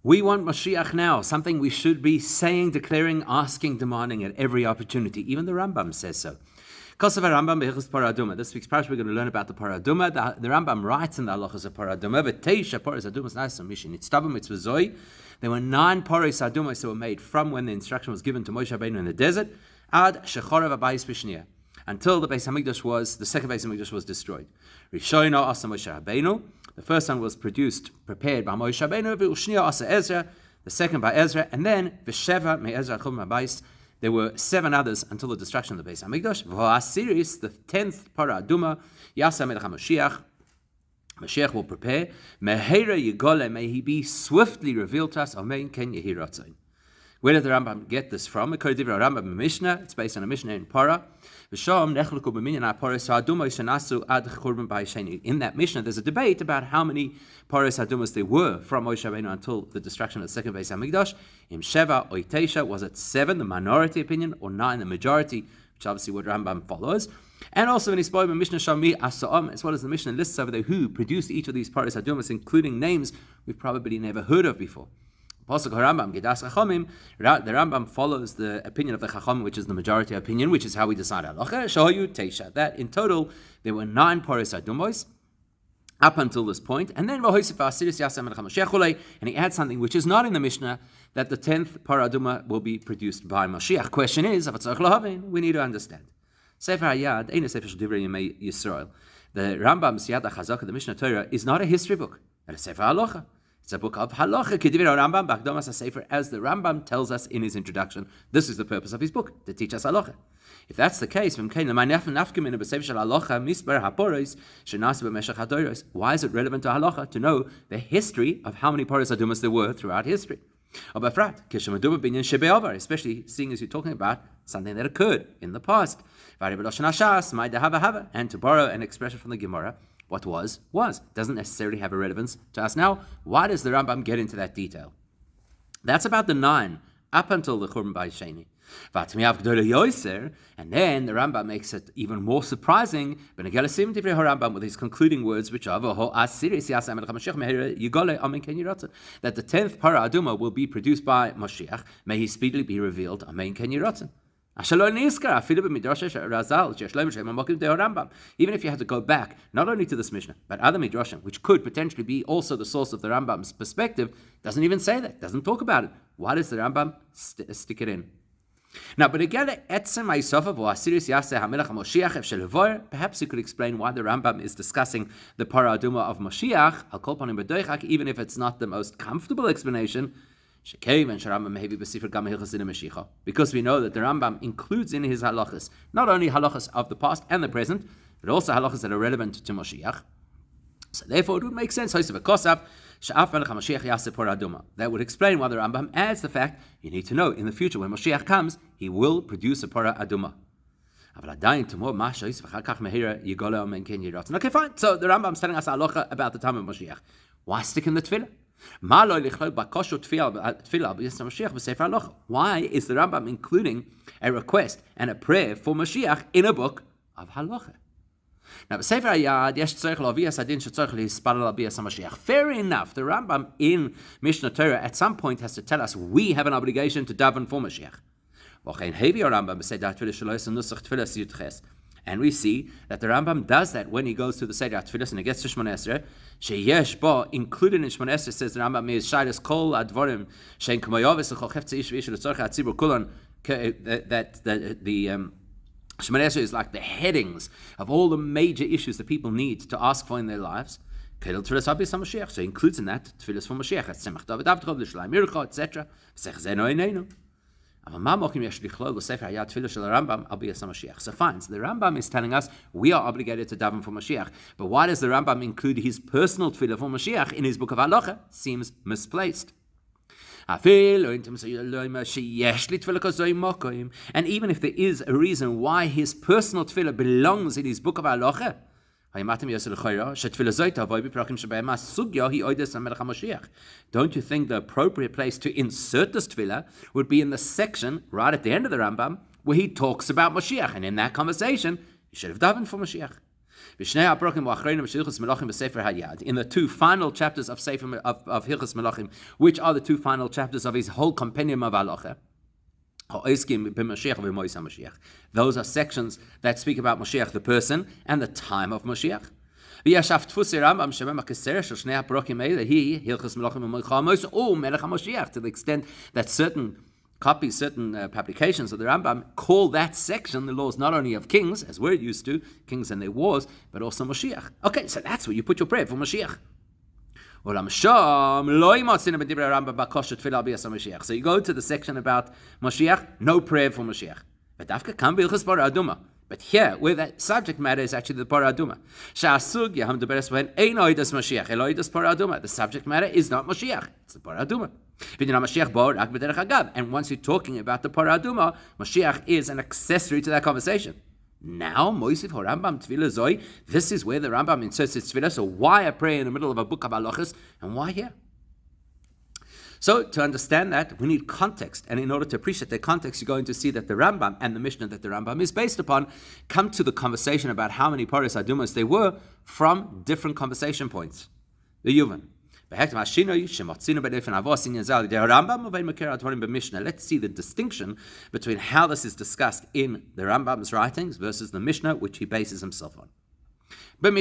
We want Moshiach now, something we should be saying, declaring, asking, demanding at every opportunity. Even the Rambam says so. This week's parsha we're going to learn about the paraduma. The Rambam writes in the halachas of paraduma, there were 9 paris adumas that were made from when the instruction was given to Moshe Rabbeinu in the desert, ad shechorav abayis b'shniya, until the second Beis Hamikdash was destroyed. Rishono asa Moshe Rabbeinu. The first one was prepared by Moshe Rabbeinu. V'ushniya asa Ezra. The second by Ezra, and then v'sheva me'ezra chum abayis. There were 7 others until the destruction of the Beis Hamikdash. V'ha'asiris, the 10th para aduma, Yasa melech HaMoshiach. Moshiach will prepare. Meheira yigole, may he be swiftly revealed to us. Amen. Ken yehi ratzon. Where did the Rambam get this from? According to the Rambam Mishnah, it's based on a Mishnah in Para. In that Mishnah, there's a debate about how many Paras Adumas there were from Moshe Rabbeinu until the destruction of the second Beis Hamikdash. Im Sheva or Teisha, was it 7, the minority opinion, or 9, the majority, which obviously what Rambam follows. And also when he spoke about Mishnah Shami Asa'am, as well as the Mishnah lists over there who produced each of these Paras Adumas, including names we've probably never heard of before. The Rambam follows the opinion of the Chacham, which is the majority opinion, which is how we decide halacha. Shohayu Teisha. That in total there were 9 paris adumos up until this point, and then and he adds something which is not in the Mishnah, that the 10th para aduma will be produced by Moshiach. Question is, we need to understand. Sefer Hayad, Ein Sefer Divrei Yemei Yisrael. The Rambam's Yad HaChazaka, the Mishnah Torah, is not a history book. It's a Sefer Halacha. It's a book of halacha, Rambam, B'Akdomas HaSefer, as the Rambam tells us in his introduction. This is the purpose of his book, to teach us halacha. If that's the case, why is it relevant to halacha to know the history of how many paras adumas there were throughout history? Especially seeing as you're talking about something that occurred in the past. And to borrow an expression from the Gemara, what was. Doesn't necessarily have a relevance to us now. Why does the Rambam get into that detail? That's about the 9, up until the Churban Bayis Sheni. And then the Rambam makes it even more surprising with his concluding words, which are that the 10th para aduma will be produced by Moshiach. May he speedily be revealed. Amen. Ken Yiratzon. Even if you had to go back, not only to this Mishnah, but other Midrashim, which could potentially be also the source of the Rambam's perspective, doesn't even say that, doesn't talk about it. Why does the Rambam stick it in? Now, but again, perhaps you could explain why the Rambam is discussing the para aduma of Moshiach, even if it's not the most comfortable explanation. Because we know that the Rambam includes in his halachas not only halachas of the past and the present, but also halachas that are relevant to Moshiach. So therefore it would make sense that would explain why the Rambam adds the fact you need to know in the future when Moshiach comes, he will produce a para aduma. Okay, fine. So the Rambam is telling us halacha about the time of Moshiach. Why stick in the tefillah? Why is the Rambam including a request and a prayer for Moshiach in a book of halacha? Now, fair enough, the Rambam in Mishnah Torah at some point has to tell us we have an obligation to daven for Moshiach. And we see that the Rambam does that when he goes to the Seder HaTfilas and he gets to Shmona Esrei. Sheyesh bo, included in Shmona Esrei, says the Rambam, is shaylas kol advarim shein k'moyavis l'chol cheftzei ish v'ish l'tzorcha hatzibur kulan, that the Shmona Esrei is like the headings of all the major issues that people need to ask for in their lives. Kedel Tfilas Habis HaMashiach, so he includes in that Tfilas for Mashiach, Tzemach David Avdchov, L'Shalayim Yircha, etc. V'sech zeno einenu. So fine, so the Rambam is telling us we are obligated to daven for Moshiach. But why does the Rambam include his personal tefillah for Moshiach in his book of halacha? Seems misplaced. And even if there is a reason why his personal tefillah belongs in his book of halacha, don't you think the appropriate place to insert this tefillah would be in the section right at the end of the Rambam where he talks about Moshiach, and in that conversation he should have davened for Moshiach. In the two final chapters of Hilchos Melachim, which are the two final chapters of his whole compendium of halacha, those are sections that speak about Moshiach, the person, and the time of Moshiach. To the extent that certain copies, certain publications of the Rambam call that section the laws not only of kings, as we're used to, kings and their wars, but also Moshiach. Okay, so that's where you put your prayer for Moshiach. So you go to the section about Moshiach, no prayer for Moshiach. But here, where that subject matter is actually the Parah Aduma. The subject matter is not Moshiach, it's the Parah Aduma. And once you're talking about the Parah Aduma, Moshiach is an accessory to that conversation. Now, this is where the Rambam inserts its tefillah. So why a prayer in the middle of a book of halachas, and why here? So to understand that, we need context. And in order to appreciate the context, you're going to see that the Rambam and the Mishnah that the Rambam is based upon come to the conversation about how many paras adumas they were from different conversation points. The Yuvan. Let's see the distinction between how this is discussed in the Rambam's writings versus the Mishnah, which he bases himself on. When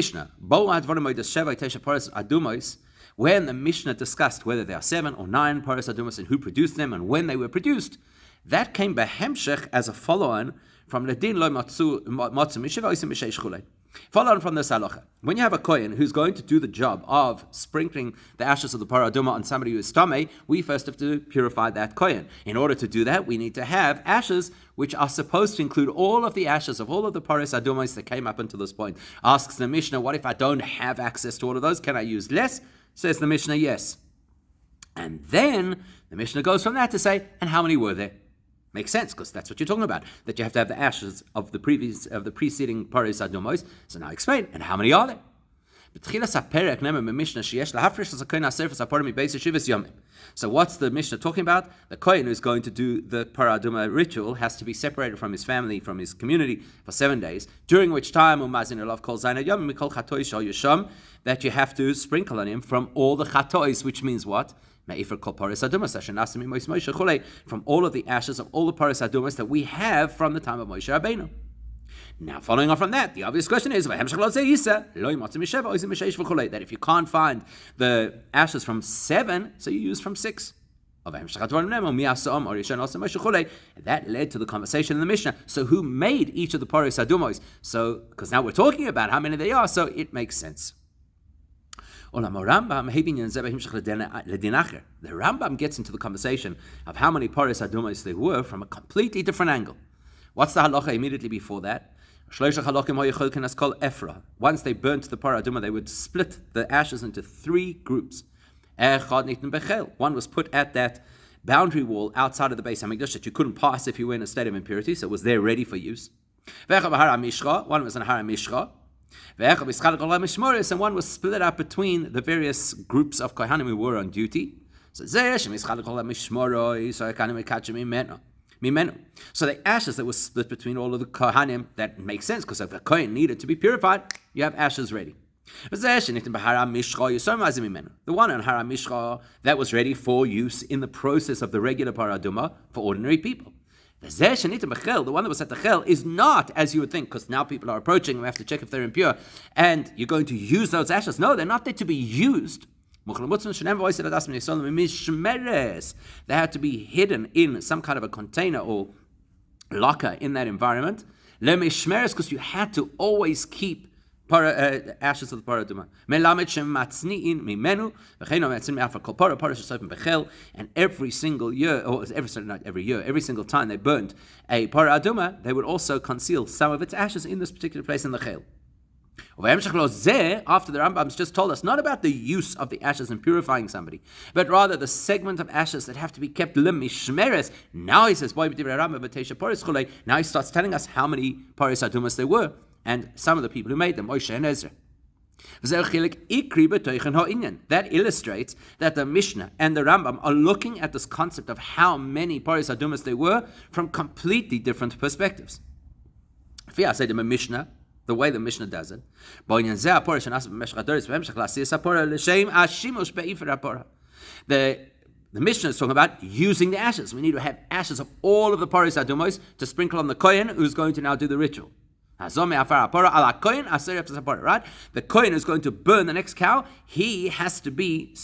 the Mishnah discussed whether there are 7 or 9 paras adumas and who produced them and when they were produced, that came behemshech as a follow-on from Ledin lo matzu mishiva oisim b'sheish chulei. Follow on from this halacha. When you have a kohen who's going to do the job of sprinkling the ashes of the parah aduma on somebody who is tamei, we first have to purify that kohen. In order to do that, we need to have ashes which are supposed to include all of the ashes of all of the paras adumas that came up until this point. Asks the Mishnah, what if I don't have access to all of those? Can I use less? Says the Mishnah, yes. And then the Mishnah goes from that to say, and how many were there? Makes sense, because that's what you're talking about, that you have to have the ashes of the preceding paras adumos. So now explain, and how many are there? So what's the Mishnah talking about? The kohen who's going to do the parah aduma ritual has to be separated from his family, from his community for 7 days, during which time that you have to sprinkle on him from all the chatois, which means what? From all of the ashes of all the paras adumas that we have from the time of Moshe Rabbeinu. Now, following on from that, the obvious question is that if you can't find the ashes from 7, so you use from 6. That led to the conversation in the Mishnah. So who made each of the paras adumos? So, because now we're talking about how many they are, so it makes sense. The Rambam gets into the conversation of how many paras adumas there were from a completely different angle. What's the halacha immediately before that? Once they burnt the parah aduma, they would split the ashes into 3 groups. One was put at that boundary wall outside of the Beis Hamikdash that you couldn't pass if you were in a state of impurity, so it was there ready for use. One was in Har HaMishcha. And one was split up between the various groups of Kohanim who were on duty. So the ashes that were split between all of the Kohanim, that makes sense, because if the Kohen needed to be purified, you have ashes ready. The one on Har HaMishcha that was ready for use in the process of the regular parah aduma for ordinary people. The one that was at the Chel is not as you would think, because now people are approaching and we have to check if they're impure, and you're going to use those ashes. No, they're not there to be used. They had to be hidden in some kind of a container or locker in that environment. Because you had to always keep ashes of the parah aduma. And every single year, or not every year, every single time they burnt a parah aduma, they would also conceal some of its ashes in this particular place in the chel. After the Rambam's just told us not about the use of the ashes in purifying somebody, but rather the segment of ashes that have to be kept lemishmeres. Now he says, now he starts telling us how many paras adumas there were, and some of the people who made them, Moshe and Ezra. That illustrates that the Mishnah and the Rambam are looking at this concept of how many paras adumas there were from completely different perspectives. If I say to the Mishnah, the way the Mishnah does it. The Mishnah is talking about using the ashes. We need to have ashes of all of the paris adumos to sprinkle on the kohen who's going to now do the ritual. Right? The kohen is going to burn the next cow. He has to be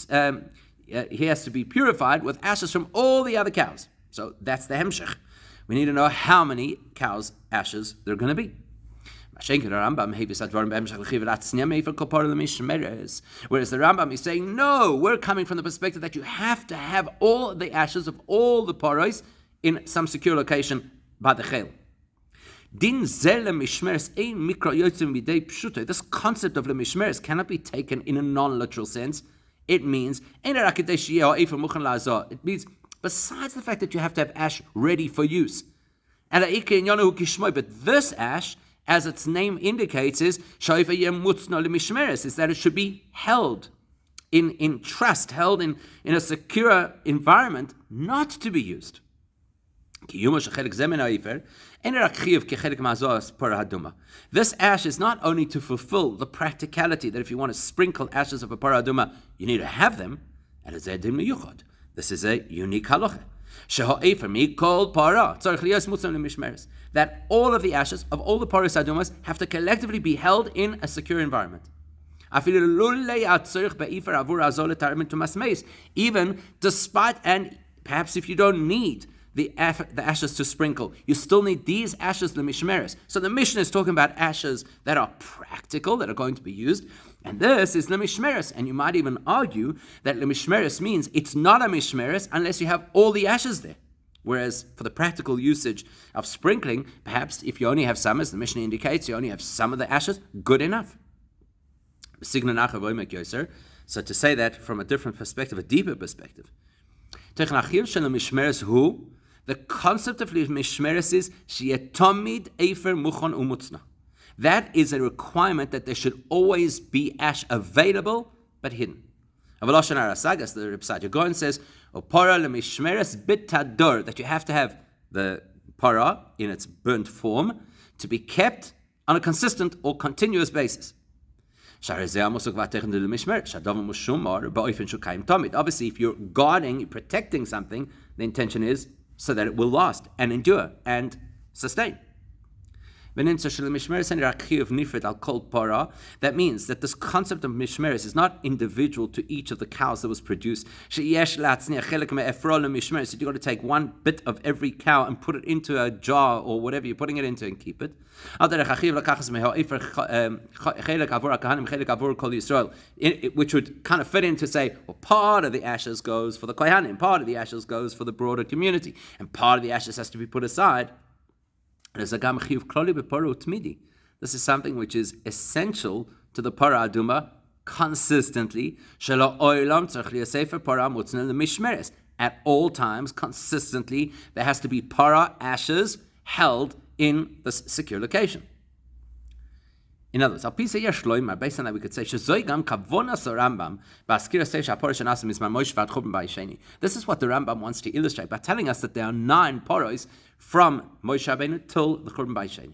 purified with ashes from all the other cows. So that's the hemshech. We need to know how many cows' ashes there are going to be. Whereas the Rambam is saying, no, we're coming from the perspective that you have to have all the ashes of all the paros in some secure location by the chel. This concept of lemishmeres cannot be taken in a non-literal sense. It means, besides the fact that you have to have ash ready for use. But this ash, as its name indicates, is that it should be held in trust, held in a secure environment, not to be used. This ash is not only to fulfill the practicality that if you want to sprinkle ashes of a paraduma, you need to have them, and it's a din miyuchad. This is a unique halacha. That all of the ashes of all the paris adumas have to collectively be held in a secure environment. Even despite, and perhaps if you don't need the ashes to sprinkle, you still need these ashes, the mishmeres. So the Mishnah is talking about ashes that are practical, that are going to be used, and this is lemishmeres. And you might even argue that lemishmeres means it's not a mishmeres unless you have all the ashes there. Whereas for the practical usage of sprinkling, perhaps if you only have some, as the Mishnah indicates, you only have some of the ashes, good enough. So to say that from a different perspective, a deeper perspective, the concept of mishmeres is sheyetomid efer muchon umutzna. That is a requirement that there should always be ash available but hidden. The Reb Sadia Gaon says, that you have to have the para in its burnt form to be kept on a consistent or continuous basis. Obviously, if you're guarding, protecting something, the intention is so that it will last and endure and sustain. That means that this concept of mishmeres is not individual to each of the cows that was produced. So you've got to take one bit of every cow and put it into a jar or whatever you're putting it into and keep it. Which would kind of fit in to say, well, part of the ashes goes for the kohanim, part of the ashes goes for the broader community, and part of the ashes has to be put aside. This is something which is essential to the para aduma consistently. At all times, consistently, there has to be para ashes held in the secure location. In other words, based on that we could say, this is what the Rambam wants to illustrate by telling us that there are 9 paros from Moshe Rabbeinu till the Churban Bayis Sheni.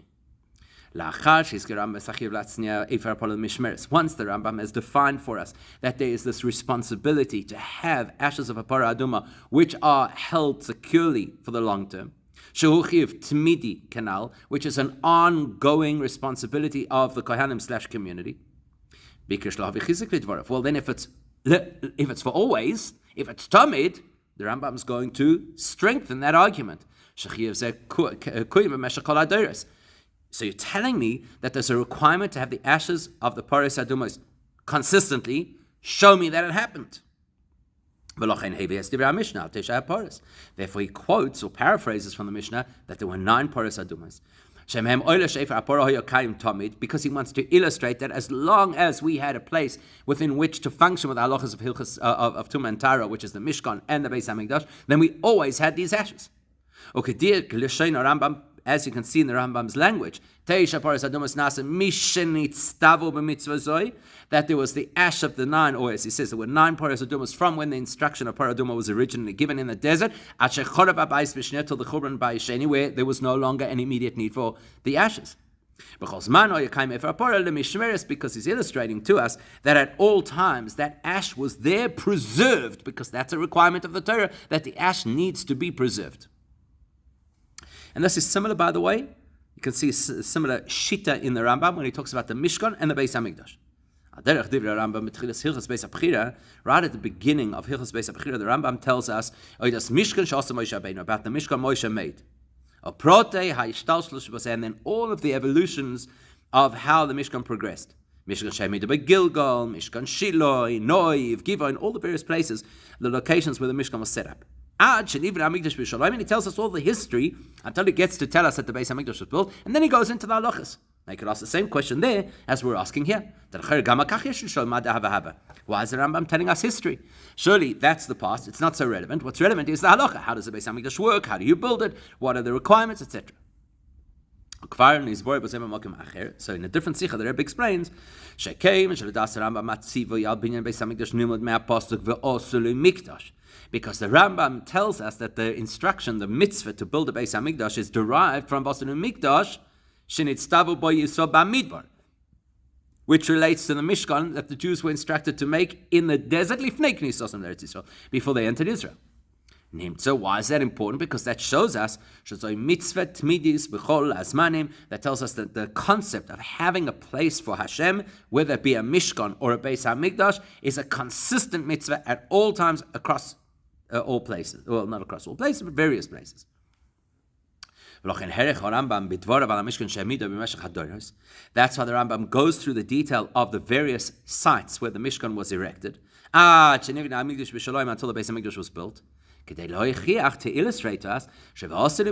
Once the Rambam has defined for us that there is this responsibility to have ashes of a para aduma which are held securely for the long term, Shehuchiv Tmidi Canal, which is an ongoing responsibility of the Kohanim / community. Well, then if it's for always, if it's Tamid, the Rambam is going to strengthen that argument. So you're telling me that there's a requirement to have the ashes of the Paris Adumos consistently. Show me that it happened. Therefore, he quotes or paraphrases from the Mishnah that there were 9 Paris Adumas. Because he wants to illustrate that as long as we had a place within which to function with the halachas of Hilchas of Tumah and Tara, which is the Mishkan and the Beis HaMikdash, then we always had these ashes. As you can see in the Rambam's language, that there was the ash of the 9, or as he says, there were 9 paras adumas from when the instruction of paraduma was originally given in the desert, till the Churban Bayis Sheni, where there was no longer an immediate need for the ashes. Because he's illustrating to us that at all times that ash was there preserved, because that's a requirement of the Torah, that the ash needs to be preserved. And this is similar, by the way. You can see a similar shita in the Rambam when he talks about the Mishkan and the Beis HaMikdash. Right at the beginning of Hilchos Beis HaBechira, the Rambam tells us about the Mishkan Moshe made. And then all of the evolutions of how the Mishkan progressed. Mishkan Shemid by Gilgal, Mishkan Shiloi, Noiv, Givon, all the various places, the locations where the Mishkan was set up. And he tells us all the history until he gets to tell us that the Beis HaMikdash was built, and then he goes into the halachas. I could ask the same question there as we're asking here. Why is the Rambam telling us history? Surely that's the past. It's not so relevant. What's relevant is the halacha. How does the Beis HaMikdash work? How do you build it? What are the requirements, etc. So in a different sikha, the Rebbe explains because the Rambam tells us that the instruction, the mitzvah to build a Beis HaMikdash is derived from Basan Mikdash, which relates to the Mishkan that the Jews were instructed to make in the desert before they entered Israel. So why is that important? Because that shows us that tells us that the concept of having a place for Hashem, whether it be a Mishkan or a Beis HaMikdash, is a consistent mitzvah at all times across all places. Well, not across all places, but various places. That's why the Rambam goes through the detail of the various sites where the Mishkan was erected until the Beis HaMikdash was built. To illustrate to us, to show us that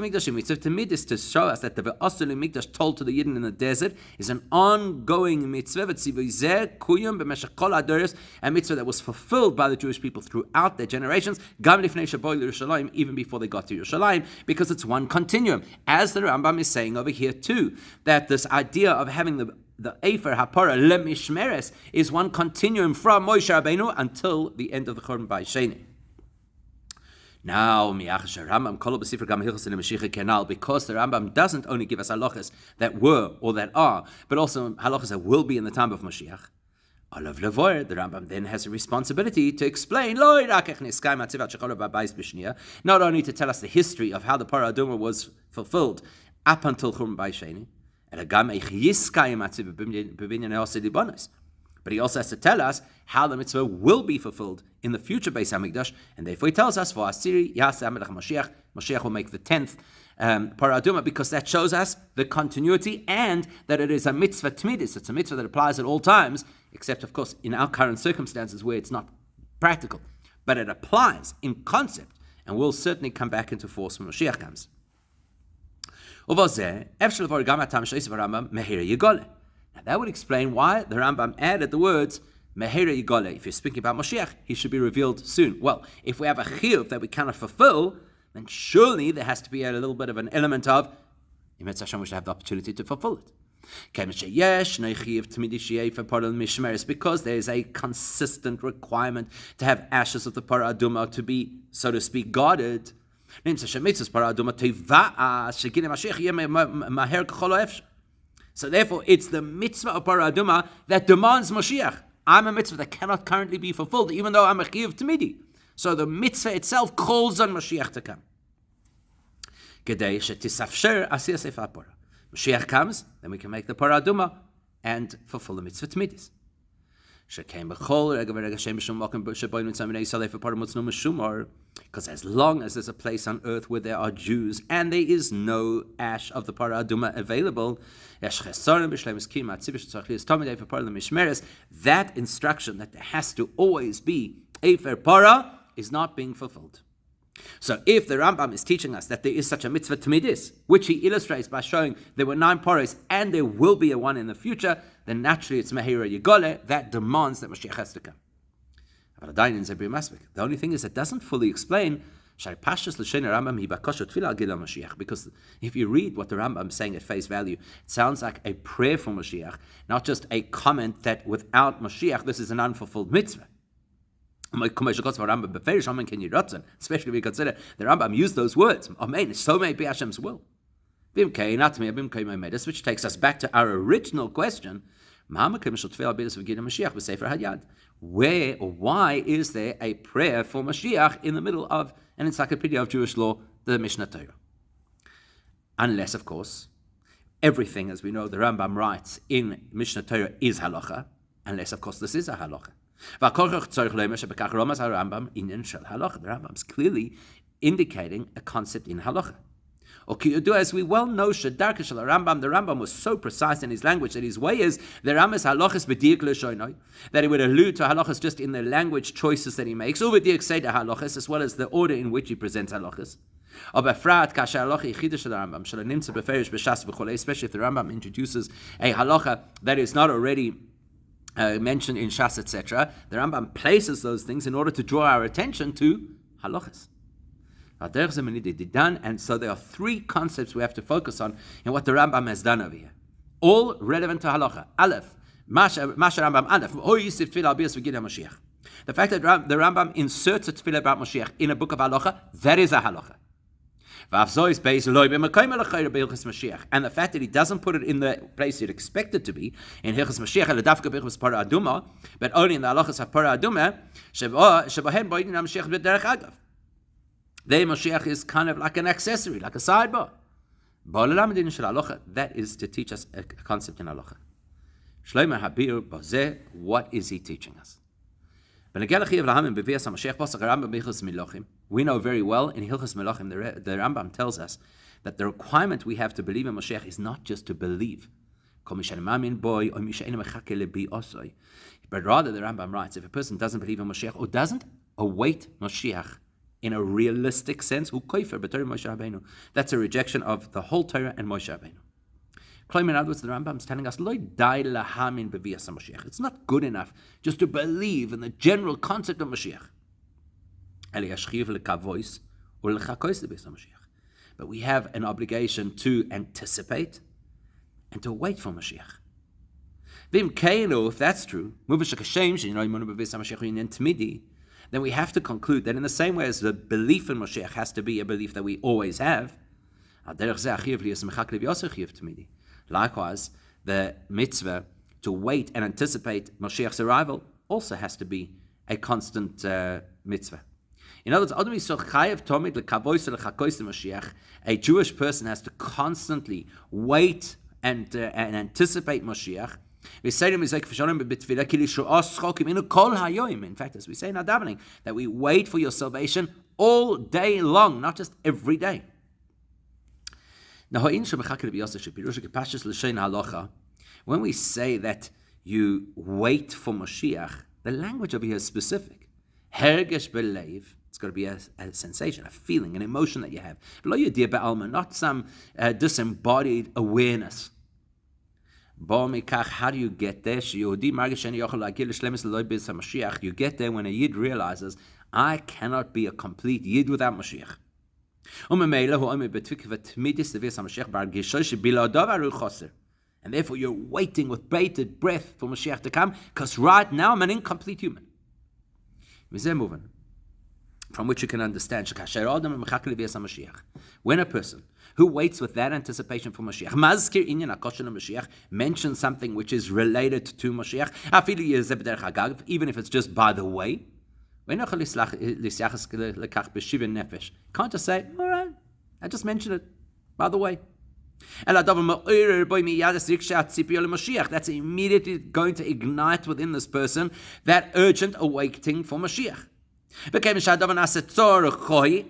the Ve'asur Mikdash told to the Yidden in the desert is an ongoing mitzvah, a mitzvah that was fulfilled by the Jewish people throughout their generations, even before they got to Yerushalayim, because it's one continuum. As the Rambam is saying over here too, that this idea of having the Efer Hapara Lemishmeres is one continuum from Moshe Rabbeinu until the end of the Churban Bayis Sheni. Now, because the Rambam doesn't only give us halachas that were or that are, but also halachas that will be in the time of Moshiach, the Rambam then has a responsibility to explain, not only to tell us the history of how the Parah Adumah was fulfilled up until Churban Bayis Sheni, but he also has to tell us how the mitzvah will be fulfilled in the future Beis HaMikdash, and therefore he tells us, for Asiri, Yaseh HaMelech Moshiach, Moshiach will make the 10th Parah Adumah, because that shows us the continuity and that it is a mitzvah tmidis. It's a mitzvah that applies at all times, except, of course, in our current circumstances where it's not practical. But it applies in concept and will certainly come back into force when Moshiach comes. Now that would explain why the Rambam added the words Mehera Yigole. If you're speaking about Moshiach, he should be revealed soon. Well, if we have a chiyuv that we cannot fulfill, then surely there has to be a little bit of an element of Emetz Hashem, we should have the opportunity to fulfill it. Because there is a consistent requirement to have ashes of the Parah Adumah to be, so to speak, guarded. So therefore, it's the mitzvah of Parah Adumah that demands Moshiach. I'm a mitzvah that cannot currently be fulfilled, even though I'm a chiyuv Tamidi. So the mitzvah itself calls on Moshiach to come. Moshiach comes, then we can make the Parah Adumah and fulfill the mitzvah Tamidis. Because as long as there's a place on earth where there are Jews and there is no ash of the Parah Adumah available, that instruction that there has to always be Efer Parah is not being fulfilled. So if the Rambam is teaching us that there is such a mitzvah Tamidis, which he illustrates by showing there were 9 paras and there will be a one in the future, then naturally it's Mehira Yigole that demands that Moshiach has to come. The only thing is it doesn't fully explain because if you read what the Rambam is saying at face value, it sounds like a prayer for Moshiach, not just a comment that without Moshiach this is an unfulfilled mitzvah. Especially if we consider the Rambam used those words. Amen. So may be Hashem's will. Which takes us back to our original question. Where or why is there a prayer for Moshiach in the middle of an encyclopedia of Jewish law, the Mishnah Torah? Unless, of course, everything, as we know, the Rambam writes in Mishnah Torah is halacha, unless, of course, this is a halacha. The Rambam is clearly indicating a concept in halacha. As we well know, the Rambam was so precise in his language that his way is that he would allude to halachas just in the language choices that he makes, as well as the order in which he presents halachas. Especially if the Rambam introduces a halacha that is not already mentioned in Shas, etc., the Rambam places those things in order to draw our attention to halachas. And so there are three concepts we have to focus on in what the Rambam has done over here. All relevant to halacha. Aleph, Masha Rambam Aleph, the fact that the Rambam inserts a tefillah about Moshiach in a book of halacha, that is a halacha. And the fact that he doesn't put it in the place you'd expect it to be, in Hilchos Mashiach, but only in the halachas of Parah Aduma, there Moshiach is kind of like an accessory, like a sidebar. That is to teach us a concept in halacha. What is he teaching us? We know very well in Hilchos Melachim, the Rambam tells us that the requirement we have to believe in Moshiach is not just to believe. But rather, the Rambam writes, if a person doesn't believe in Moshiach or doesn't await Moshiach in a realistic sense, that's a rejection of the whole Torah and Moshe Rabbeinu. In other words, the Rambam is telling us, it's not good enough just to believe in the general concept of Moshiach. But we have an obligation to anticipate and to wait for Moshiach. If that's true, then we have to conclude that in the same way as the belief in Moshiach has to be a belief that we always have, likewise, the mitzvah to wait and anticipate Moshiach's arrival also has to be a constant mitzvah. In other words, a Jewish person has to constantly wait and anticipate Moshiach. In fact, as we say in our davening, that we wait for your salvation all day long, not just every day. When we say that you wait for Moshiach, the language over here is specific. It's got to be a sensation, a feeling, an emotion that you have. Not some disembodied awareness. How do you get there? You get there when a Yid realizes, I cannot be a complete Yid without Moshiach. And therefore you're waiting with bated breath for Moshiach to come, because right now I'm an incomplete human. From which you can understand, when a person who waits with that anticipation for Moshiach, mentions something which is related to Moshiach, even if it's just by the way, can't just say, all right, I just mentioned it, by the way. That's immediately going to ignite within this person that urgent awaiting for Moshiach.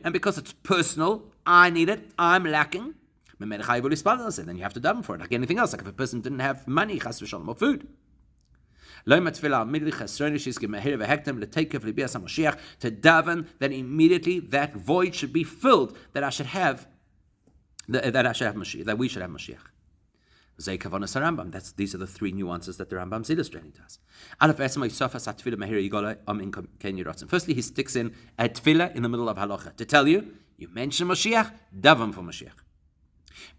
And because it's personal, I need it, I'm lacking, then you have to daven for it, like anything else, like if a person didn't have money, or food. To daven, then immediately that void should be filled, that I should have Mashiach, that we should have Mashiach. These are the three nuances that the Rambam is illustrating to us. Firstly, he sticks in a tefillah in the middle of halacha to tell you, you mention Moshiach, daven for Moshiach.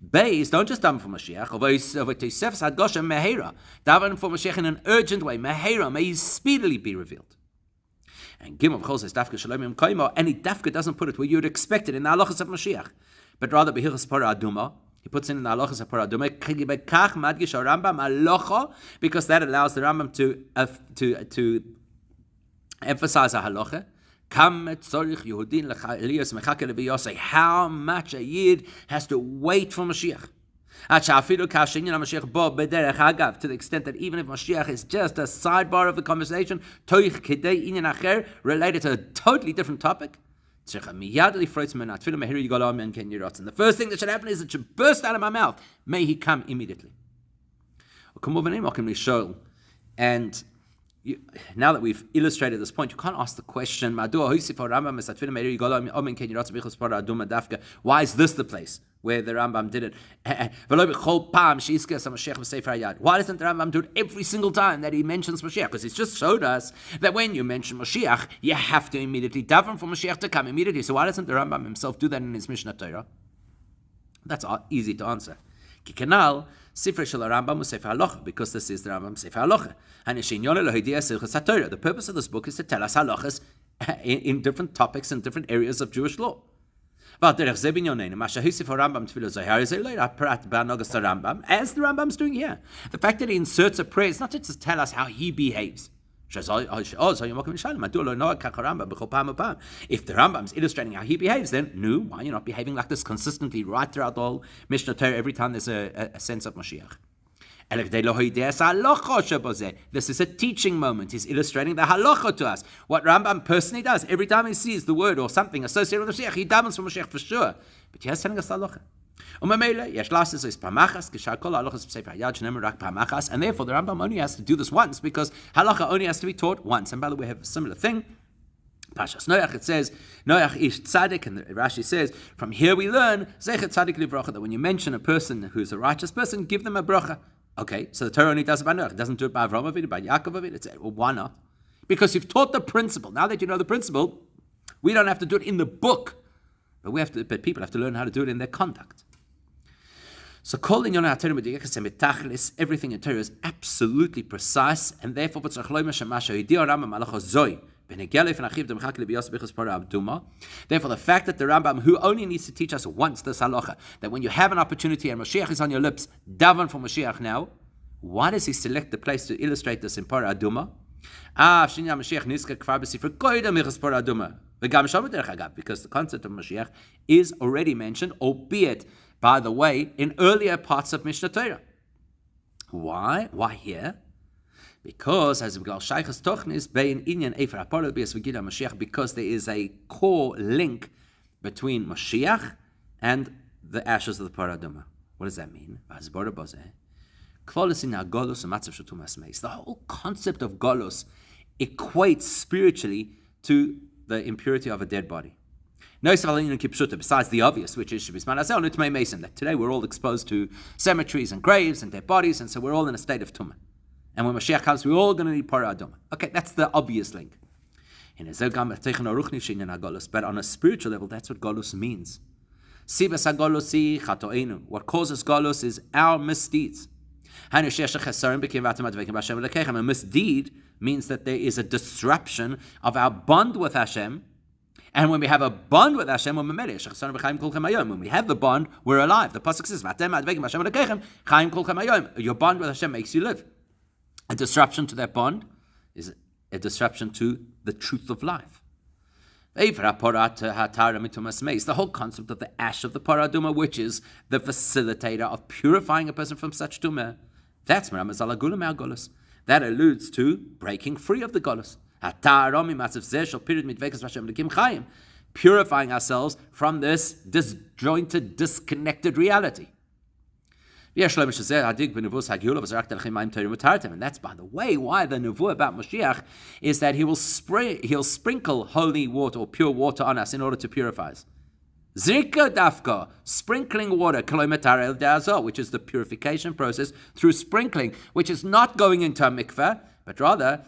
Beis, don't just daven for Moshiach, daven for Moshiach in an urgent way, mehera, may he speedily be revealed. And Gimel says, and he dafka doesn't put it where you would expect it in the halachas of Moshiach, but rather behilchas Parah Aduma, He puts in the halachas of Parah Aduma. Kach madgish Rambam halacha, because that allows the Rambam to emphasize a halacha. How much a Yid has to wait for Moshiach. To the extent that even if Moshiach is just a sidebar of the conversation, related to a totally different topic, and the first thing that should happen is it should burst out of my mouth. May he come immediately. And now that we've illustrated this point, you can't ask the question, why is this the place where the Rambam did it? Why doesn't the Rambam do it every single time that he mentions Moshiach? Because he's just showed us that when you mention Moshiach, you have to immediately daven for Moshiach to come immediately. So why doesn't the Rambam himself do that in his Mishnah Torah? That's easy to answer. Kikanal, Sifrei Shel Rambam was Sefer Halacha, because this is the Rambam Sefer Halacha. The purpose of this book is to tell us halachas in different topics and different areas of Jewish law. As the Rambam's doing here. The fact that he inserts a prayer is not just to tell us how he behaves. If the Rambam's illustrating how he behaves, then why are you not behaving like this consistently right throughout the whole Mishnah Torah every time there's a sense of Moshiach? This is a teaching moment. He's illustrating the halacha to us. What Rambam personally does, every time he sees the word or something associated with Moshiach, he davens for Moshiach for sure. But he has telling us the halacha. And therefore the Rambam only has to do this once, because halacha only has to be taught once. And by the way, we have a similar thing. Pashas Noach, it says, Noach ish tzaddik, and Rashi says, from here we learn, Zecher tzaddik livrocha, that when you mention a person who's a righteous person, give them a bracha. Okay, so the Torah only does it by Noach. It doesn't do it by Avraham Avinu, by Yaakov Avinu. Well, why not? Because you've taught the principle. Now that you know the principle, we don't have to do it in the book, but people have to learn how to do it in their conduct. So everything in Torah is absolutely precise, and therefore therefore the fact that the Rambam, who only needs to teach us once this halacha, that when you have an opportunity and Moshiach is on your lips, daven for Moshiach now, why does he select the place to illustrate this in Parah Aduma? Because the concept of Moshiach is already mentioned, albeit, by the way, in earlier parts of Mishnah Torah. Why? Why here? Because as because there is a core link between Moshiach and the ashes of the Parah Aduma. What does that mean? The whole concept of Golus equates spiritually to the impurity of a dead body. Besides the obvious, which is that today we're all exposed to cemeteries and graves and dead bodies, and so we're all in a state of tumah. And when Moshiach comes, we're all going to need Parah Aduma. Okay, that's the obvious link. But on a spiritual level, that's what Golus means. What causes Golus is our misdeeds. A misdeed means that there is a disruption of our bond with Hashem. And when we have a bond with Hashem, when we have the bond, we're alive. The pasuk says, your bond with Hashem makes you live. A disruption to that bond is a disruption to the truth of life. The whole concept of the ash of the Parah Aduma, which is the facilitator of purifying a person from such tumah, that's that alludes to breaking free of the golus. Purifying ourselves from this disjointed, disconnected reality. And that's, by the way, why the nevuah about Moshiach is that he'll sprinkle holy water or pure water on us in order to purify us. Zirka dafka, sprinkling water, which is the purification process through sprinkling, which is not going into a mikveh, but rather,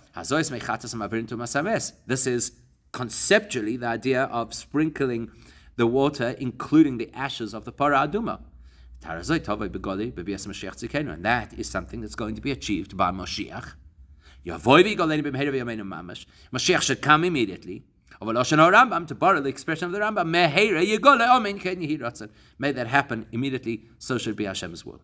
this is conceptually the idea of sprinkling the water, including the ashes of the Parah Aduma. And that is something that's going to be achieved by Moshiach. Moshiach should come immediately. Of Lashon Rambam, to borrow the expression of the Rambam, Meheira Yigole Amen Ken Yehi Ratzon. May that happen immediately, so should be Hashem's will.